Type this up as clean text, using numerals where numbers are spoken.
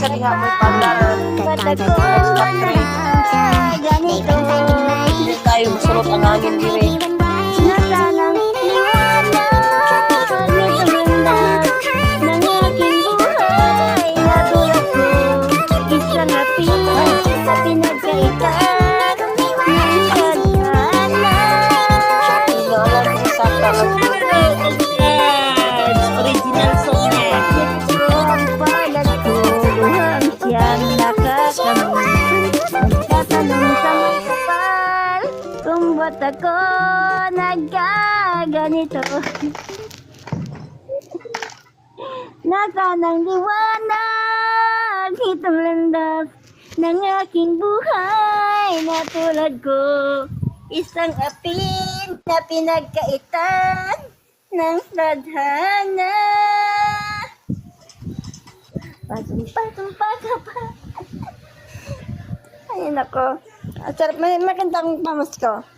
sa diha mo'y paglaran. Hindi tayo masulot ang hangin dire. Original song niya. Kung ba't ako nagkaganito, nasa ng liwanag itong landas ng aking buhay na tulad ko, isang apin na pinagkaitan ng tadhana. Pasumpa ka pa. Ayun ako. Sarap, magandang pamasko.